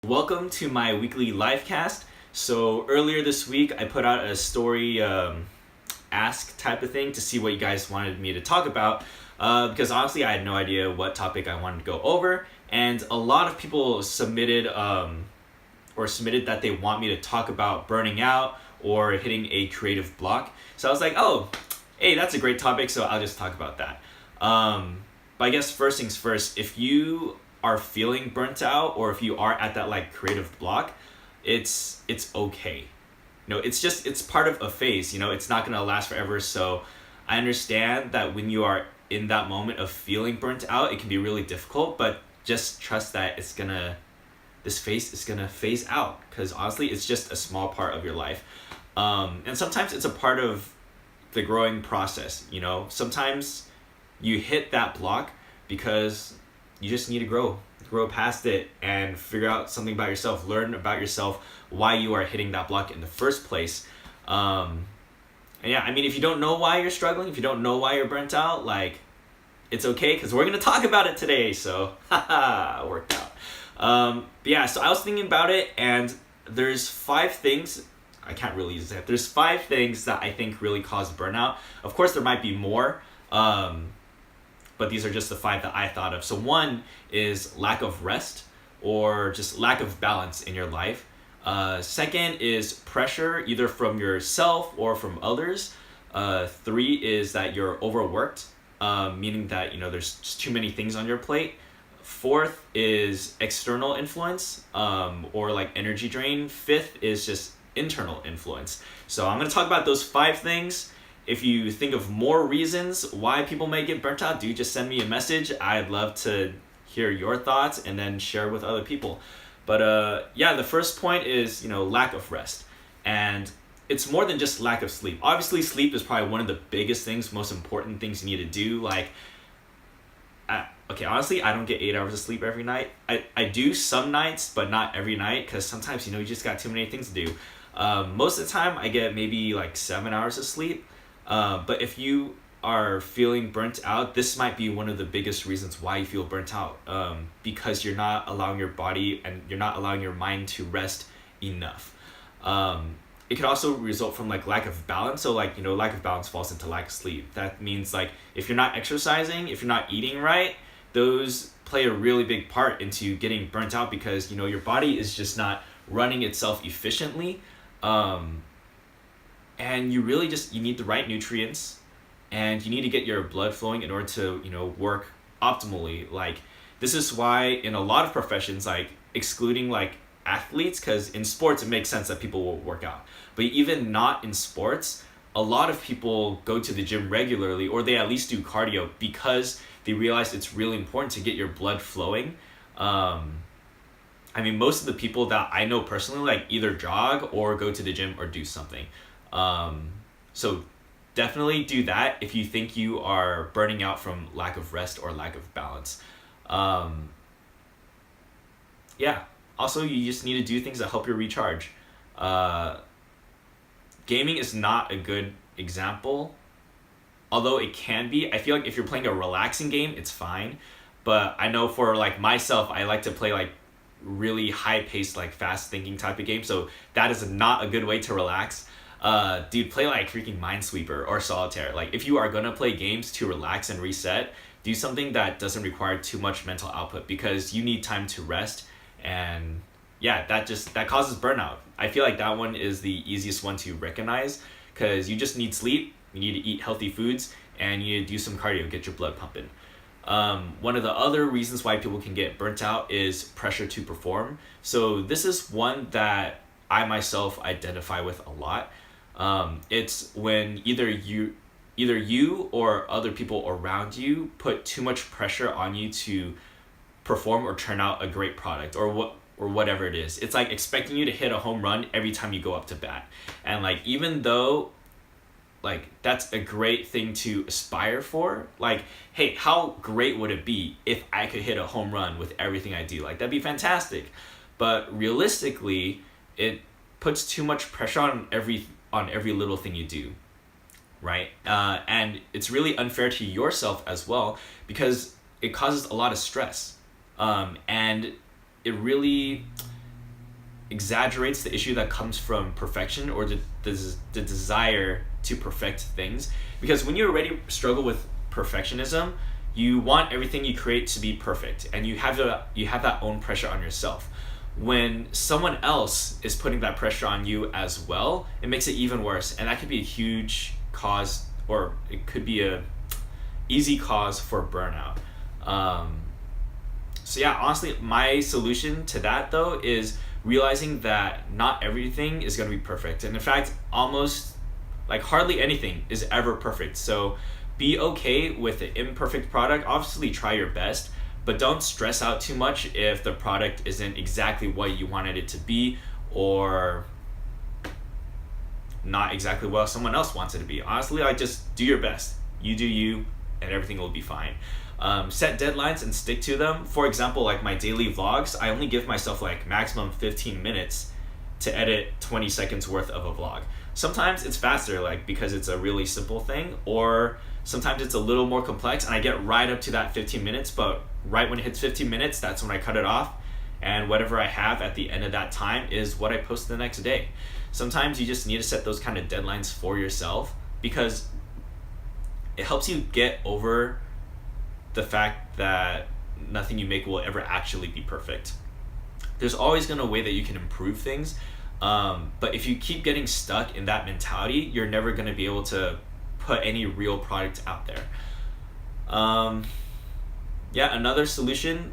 Welcome to my weekly live cast. So earlier this week, I put out a story ask type of thing to see what you guys wanted me to talk about. Because honestly, I had no idea what topic I wanted to go over, and a lot of people submitted that they want me to talk about burning out or hitting a creative block. So I was like, oh, hey, that's a great topic. So I'll just talk about that. But I guess first things first, if you are feeling burnt out or if you are at that like creative block, it's okay. It's part of a phase. It's not gonna last forever. So I understand that when you are in that moment of feeling burnt out, it can be really difficult, but just trust that this phase is gonna phase out, because honestly it's just a small part of your life. And sometimes it's a part of the growing process. Sometimes you hit that block because you just need to grow past it and figure out something about yourself, learn about yourself, why you are hitting that block in the first place. And yeah, I mean, if you don't know why you're struggling, if you don't know why you're burnt out, like, it's okay, because we're going to talk about it today. So haha, worked out. But yeah, so I was thinking about it, and there's 5 things. I can't really use that. There's 5 things that I think really cause burnout. Of course, there might be more. But these are just the 5 that I thought of. So one is lack of rest or just lack of balance in your life. Second is pressure, either from yourself or from others. 3 is that you're overworked, meaning that there's just too many things on your plate. 4th is external influence, or like energy drain. 5th is just internal influence. So I'm going to talk about those 5 things. If you think of more reasons why people may get burnt out, do just send me a message. I'd love to hear your thoughts and then share with other people. But yeah, the first point is, lack of rest. And it's more than just lack of sleep. Obviously, sleep is probably one of the biggest things, most important things you need to do. Like, honestly, I don't get 8 hours of sleep every night. I do some nights, but not every night, because sometimes, you just got too many things to do. Most of the time, I get maybe like 7 hours of sleep. But if you are feeling burnt out, this might be one of the biggest reasons why you feel burnt out, because you're not allowing your body and you're not allowing your mind to rest enough. It could also result from like lack of balance. So like, lack of balance falls into lack of sleep. That means like if you're not exercising, if you're not eating right, those play a really big part into getting burnt out, because, your body is just not running itself efficiently. And you really you need the right nutrients, and you need to get your blood flowing in order to, work optimally. Like, this is why in a lot of professions, like excluding like athletes, because in sports it makes sense that people will work out. But even not in sports, a lot of people go to the gym regularly, or they at least do cardio, because they realize it's really important to get your blood flowing. I mean, most of the people that I know personally, like, either jog or go to the gym or do something. So definitely do that if you think you are burning out from lack of rest or lack of balance. Yeah. Also, you just need to do things that help you recharge. Gaming is not a good example, although it can be. I feel like if you're playing a relaxing game, it's fine. But I know for like myself, I like to play like really high paced, like fast thinking type of game. So that is not a good way to relax. Dude, play like freaking Minesweeper or Solitaire. Like, if you are gonna play games to relax and reset, do something that doesn't require too much mental output, because you need time to rest. And yeah, that causes burnout. I feel like that one is the easiest one to recognize, because you just need sleep, you need to eat healthy foods, and you need to do some cardio, get your blood pumping. One of the other reasons why people can get burnt out is pressure to perform. So this is one that I myself identify with a lot. It's when either you or other people around you put too much pressure on you to perform or turn out a great product, or whatever it is. It's like expecting you to hit a home run every time you go up to bat. And like, even though like that's a great thing to aspire for, like, hey, how great would it be if I could hit a home run with everything I do? Like, that'd be fantastic. But realistically, it puts too much pressure on every little thing you do, right? And it's really unfair to yourself as well, because it causes a lot of stress. And it really exaggerates the issue that comes from perfection or the desire to perfect things. Because when you already struggle with perfectionism, you want everything you create to be perfect, and you have that own pressure on yourself. When someone else is putting that pressure on you as well, it makes it even worse, and that could be a huge cause, or it could be a easy cause for burnout. So yeah, honestly, my solution to that though is realizing that not everything is going to be perfect, and in fact, almost like hardly anything is ever perfect. So be okay with the imperfect product. Obviously, try your best, but don't stress out too much if the product isn't exactly what you wanted it to be, or not exactly what someone else wants it to be. Honestly, like, just do your best. You do you, and everything will be fine. Set deadlines and stick to them. For example, like my daily vlogs, I only give myself like maximum 15 minutes to edit 20 seconds worth of a vlog. Sometimes it's faster, like because it's a really simple thing, or sometimes it's a little more complex and I get right up to that 15 minutes, but right when it hits 15 minutes, that's when I cut it off. And whatever I have at the end of that time is what I post the next day. Sometimes you just need to set those kind of deadlines for yourself, because it helps you get over the fact that nothing you make will ever actually be perfect. There's always going to be a way that you can improve things, but if you keep getting stuck in that mentality, you're never going to be able to put any real product out there. Another solution,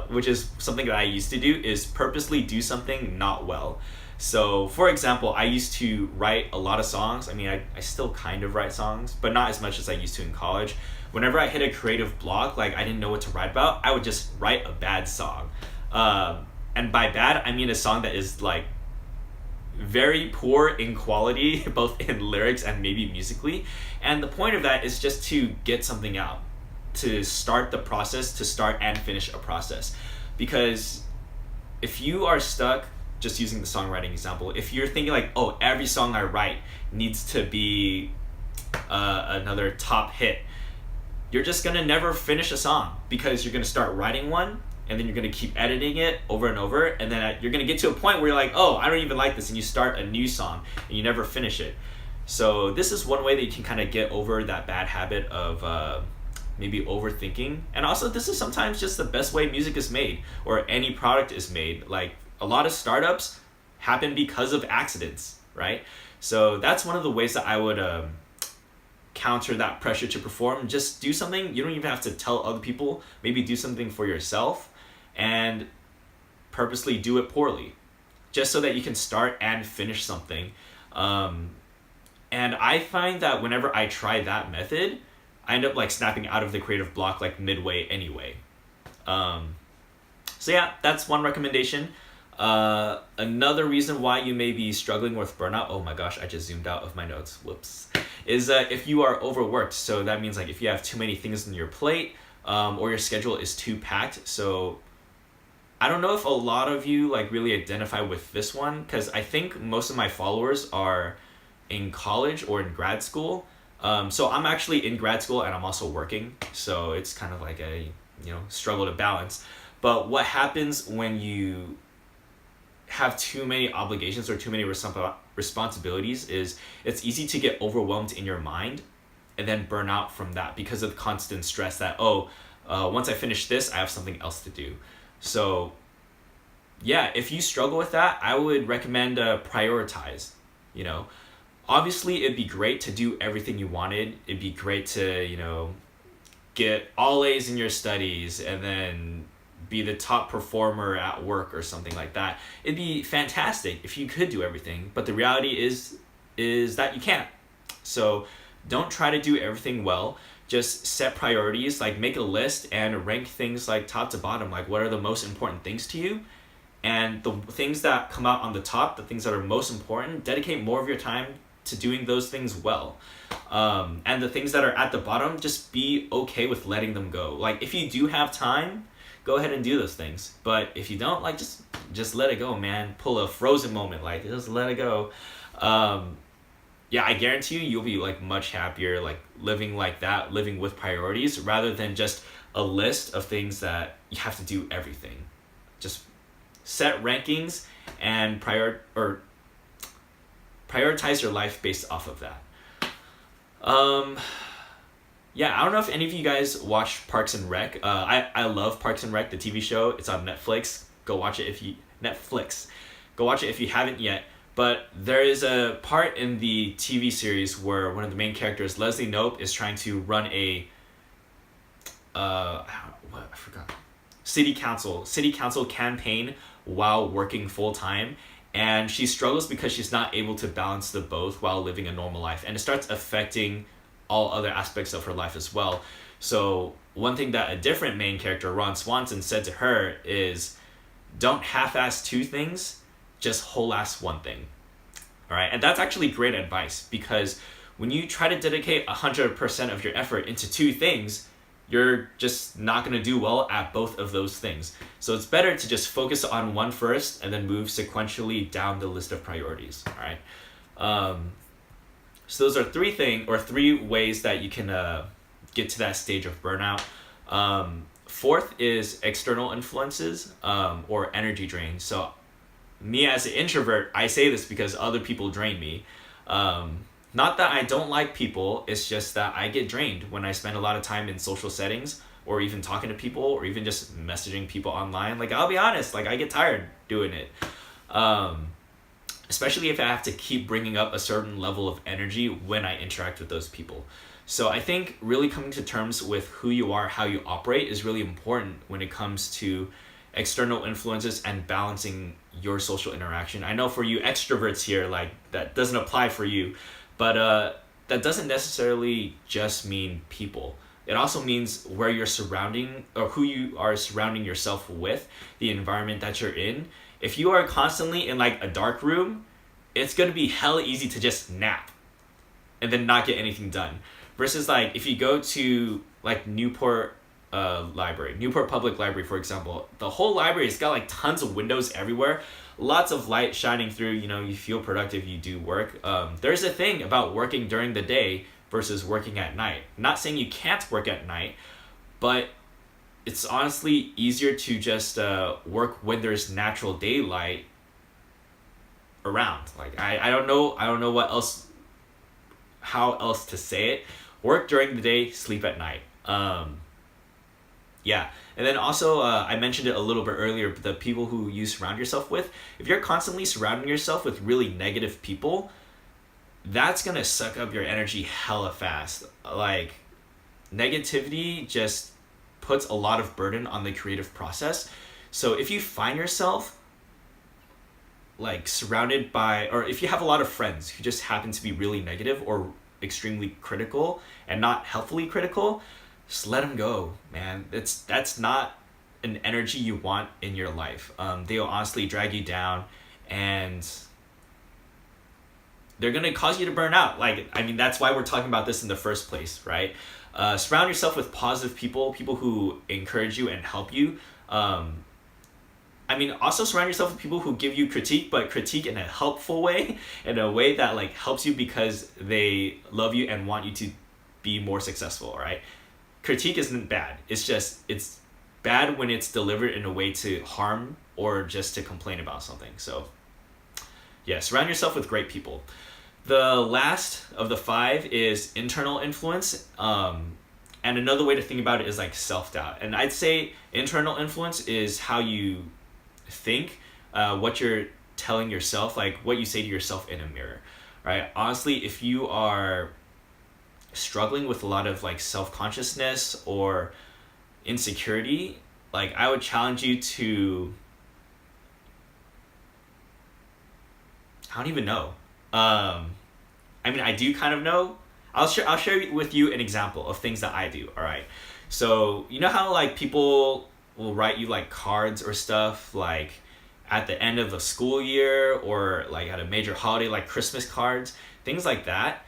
which is something that I used to do, is purposely do something not well. So for example, I used to write a lot of songs. I mean, I still kind of write songs, but not as much as I used to in college. Whenever I hit a creative block, like I didn't know what to write about, I would just write a bad song. And by bad, I mean a song that is like very poor in quality, both in lyrics and maybe musically. And the point of that is just to get something out, to start the process, to start and finish a process. Because if you are stuck, just using the songwriting example, if you're thinking like, oh, every song I write needs to be another top hit, you're just gonna never finish a song, because you're gonna start writing one and then you're gonna keep editing it over and over, and then you're gonna get to a point where you're like, oh, I don't even like this, and you start a new song and you never finish it. So this is one way that you can kind of get over that bad habit of maybe overthinking. And also, this is sometimes just the best way music is made, or any product is made. Like, a lot of startups happen because of accidents, right? So that's one of the ways that I would counter that pressure to perform. Just do something. You don't even have to tell other people. Maybe do something for yourself and purposely do it poorly, just so that you can start and finish something. And I find that whenever I try that method, I end up like snapping out of the creative block like midway anyway. So yeah, that's one recommendation. Another reason why you may be struggling with burnout, oh my gosh, I just zoomed out of my notes, whoops, is if you are overworked. So that means like if you have too many things on your plate, or your schedule is too packed. So I don't know if a lot of you like really identify with this one, because I think most of my followers are in college or in grad school. So I'm actually in grad school and I'm also working, so it's kind of like a struggle to balance. But what happens when you have too many obligations or too many responsibilities is it's easy to get overwhelmed in your mind and then burn out from that, because of constant stress that once I finish this, I have something else to do. So yeah, if you struggle with that, I would recommend prioritize. Obviously it'd be great to do everything you wanted. It'd be great to get all A's in your studies and then be the top performer at work or something like that. It'd be fantastic if you could do everything, but the reality is that you can't. So don't try to do everything well. Just set priorities, like make a list and rank things like top to bottom, like what are the most important things to you, and the things that come out on the top, the things that are most important, dedicate more of your time to doing those things well. And the things that are at the bottom, just be okay with letting them go. Like if you do have time, go ahead and do those things. But if you don't, like just let it go, man. Pull a Frozen moment, like just let it go. Yeah, I guarantee you'll be like much happier, like living like that, living with priorities, rather than just a list of things that you have to do everything. Just set rankings and prioritize your life based off of that. Yeah, I don't know if any of you guys watch Parks and Rec. I love Parks and Rec, the TV show. It's on Netflix. Go watch it if you haven't yet. But there is a part in the TV series where one of the main characters, Leslie Knope, is trying to run a city council campaign while working full time, and she struggles because she's not able to balance the both while living a normal life, and it starts affecting all other aspects of her life as well. So one thing that a different main character, Ron Swanson, said to her is, don't half-ass two things, just whole-ass one thing. All right, and that's actually great advice, because when you try to dedicate 100% of your effort into two things, you're just not going to do well at both of those things. So it's better to just focus on one first and then move sequentially down the list of priorities. All right. So those are three ways that you can get to that stage of burnout. Fourth is external influences or energy drain. So me as an introvert, I say this because other people drain me. Not that I don't like people, it's just that I get drained when I spend a lot of time in social settings, or even talking to people, or even just messaging people online. Like, I'll be honest, like, I get tired doing it. Especially if I have to keep bringing up a certain level of energy when I interact with those people. So I think really coming to terms with who you are, how you operate, is really important when it comes to external influences and balancing your social interaction. I know for you extroverts here, like, that doesn't apply for you, but that doesn't necessarily just mean people. It also means where you're surrounding, or who you are surrounding yourself with, the environment that you're in. If you are constantly in like a dark room, it's gonna be hella easy to just nap and then not get anything done. Versus like if you go to like Newport Public Library, for example, the whole library has got like tons of windows everywhere, lots of light shining through, you feel productive, you do work. There's a thing about working during the day versus working at night. Not saying you can't work at night, but it's honestly easier to just work when there's natural daylight around. Like, I don't know how else to say it. Work during the day, sleep at night. Yeah. And then also, I mentioned it a little bit earlier, but the people who you surround yourself with, if you're constantly surrounding yourself with really negative people, that's going to suck up your energy hella fast. Like, negativity just puts a lot of burden on the creative process. So if you find yourself like surrounded by, or if you have a lot of friends who just happen to be really negative or extremely critical and not healthfully critical, just let them go, man. That's not an energy you want in your life. They'll honestly drag you down, and they're gonna cause you to burn out. Like, I mean, that's why we're talking about this in the first place, right? Surround yourself with positive people who encourage you and help you. Also surround yourself with people who give you critique, but critique in a helpful way, in a way that like helps you because they love you and want you to be more successful, right? Critique isn't bad. It's bad when it's delivered in a way to harm or just to complain about something. So yeah, surround yourself with great people. The last of the 5 is internal influence. And another way to think about it is like self-doubt. And I'd say internal influence is how you think, what you're telling yourself, like what you say to yourself in a mirror, right? Honestly, if you are struggling with a lot of like self-consciousness or insecurity, like I would challenge you to, I don't even know. I do kind of know. I'll share with you an example of things that I do. All right. So you know how like people will write you like cards or stuff like at the end of the school year or like at a major holiday, like Christmas cards, things like that.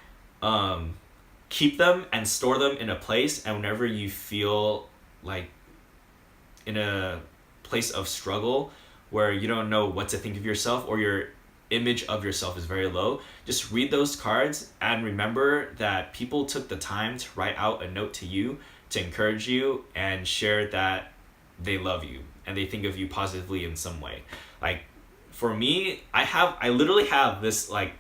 Keep them and store them in a place, and whenever you feel like in a place of struggle where you don't know what to think of yourself or your image of yourself is very low, just read those cards and remember that people took the time to write out a note to you to encourage you and share that they love you and they think of you positively in some way. Like, for me, I literally have this like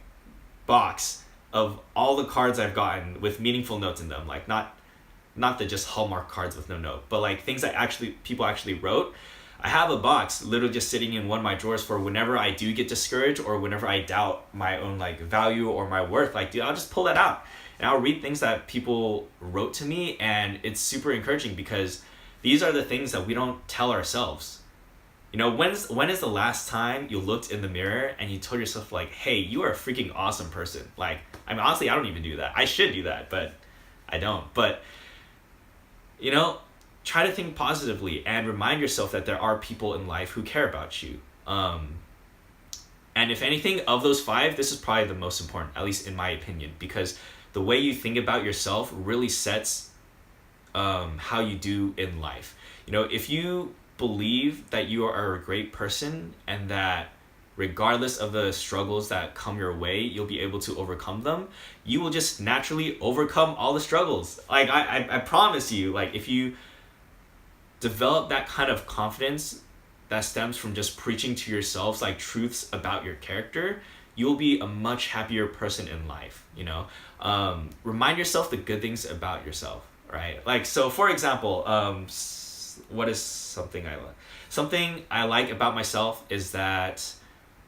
box of all the cards I've gotten with meaningful notes in them, like not the just Hallmark cards with no note, but like things that actually people actually wrote. I have a box literally just sitting in one of my drawers for whenever I do get discouraged or whenever I doubt my own like value or my worth. Like, dude, I'll just pull that out and I'll read things that people wrote to me, and it's super encouraging because these are the things that we don't tell ourselves. You know, when is the last time you looked in the mirror and you told yourself like, hey, you are a freaking awesome person? Like, I mean, honestly, I don't even do that. I should do that, but I don't. But, you know, try to think positively and remind yourself that there are people in life who care about you. And if anything, of those 5, this is probably the most important, at least in my opinion, because the way you think about yourself really sets how you do in life. You know, if you believe that you are a great person and that regardless of the struggles that come your way, you'll be able to overcome them, you will just naturally overcome all the struggles. Like, I promise you, like, if you develop that kind of confidence that stems from just preaching to yourselves like truths about your character, you'll be a much happier person in life. You know, remind yourself the good things about yourself, right? Like, so for example, what is something I like? Something I like about myself is that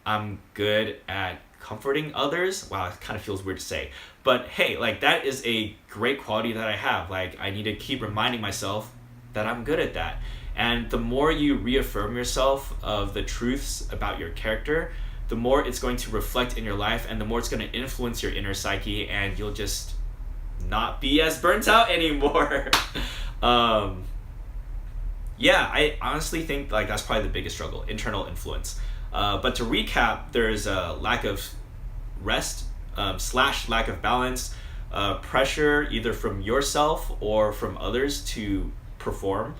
I'm good at comforting others. Wow, it kind of feels weird to say, but hey, like, that is a great quality that I have. Like, I need to keep reminding myself that I'm good at that. And the more you reaffirm yourself of the truths about your character, the more it's going to reflect in your life, and the more it's going to influence your inner psyche, and you'll just not be as burnt out anymore. Yeah, I honestly think like that's probably the biggest struggle, internal influence. But to recap, there's a lack of rest / lack of balance, pressure either from yourself or from others to perform,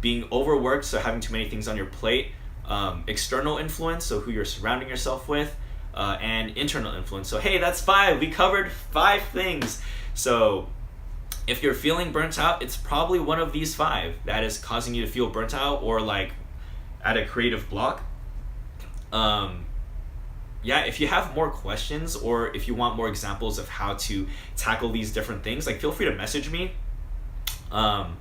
being overworked, so having too many things on your plate, external influence, so who you're surrounding yourself with, and internal influence. So hey, that's 5. We covered 5 things. So if you're feeling burnt out, it's probably one of these 5 that is causing you to feel burnt out or like at a creative block. Yeah, if you have more questions or if you want more examples of how to tackle these different things, like, feel free to message me. Yeah,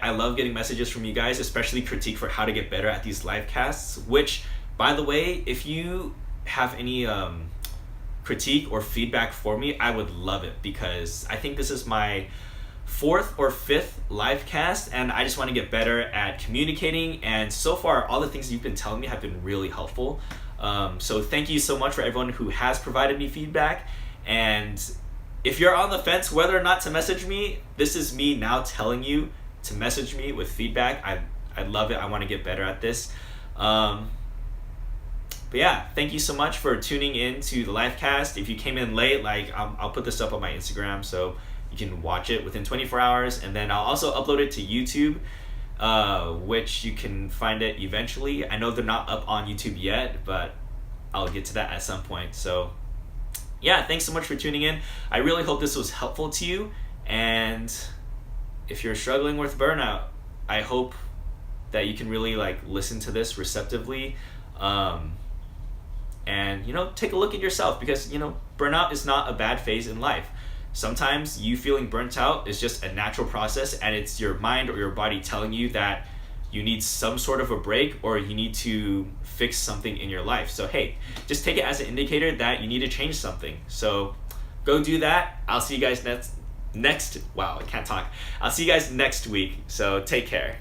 I love getting messages from you guys, especially critique for how to get better at these live casts, which, by the way, if you have any critique or feedback for me, I would love it, because I think this is my 4th or 5th live cast, and I just want to get better at communicating, and so far all the things you've been telling me have been really helpful. So thank you so much for everyone who has provided me feedback, and if you're on the fence whether or not to message me, this is me now telling you to message me with feedback. I love it. I want to get better at this. But yeah, thank you so much for tuning in to the live cast. If you came in late, like, I'll put this up on my Instagram so you can watch it within 24 hours, and then I'll also upload it to YouTube, which you can find it eventually. I know they're not up on YouTube yet, but I'll get to that at some point. So yeah, thanks so much for tuning in. I really hope this was helpful to you, and if you're struggling with burnout, I hope that you can really like listen to this receptively, and, you know, take a look at yourself, because, you know, burnout is not a bad phase in life. Sometimes you feeling burnt out is just a natural process, and it's your mind or your body telling you that you need some sort of a break or you need to fix something in your life. So hey, just take it as an indicator that you need to change something. So go do that. I'll see you guys next wow, I can't talk. I'll see you guys next week. So take care.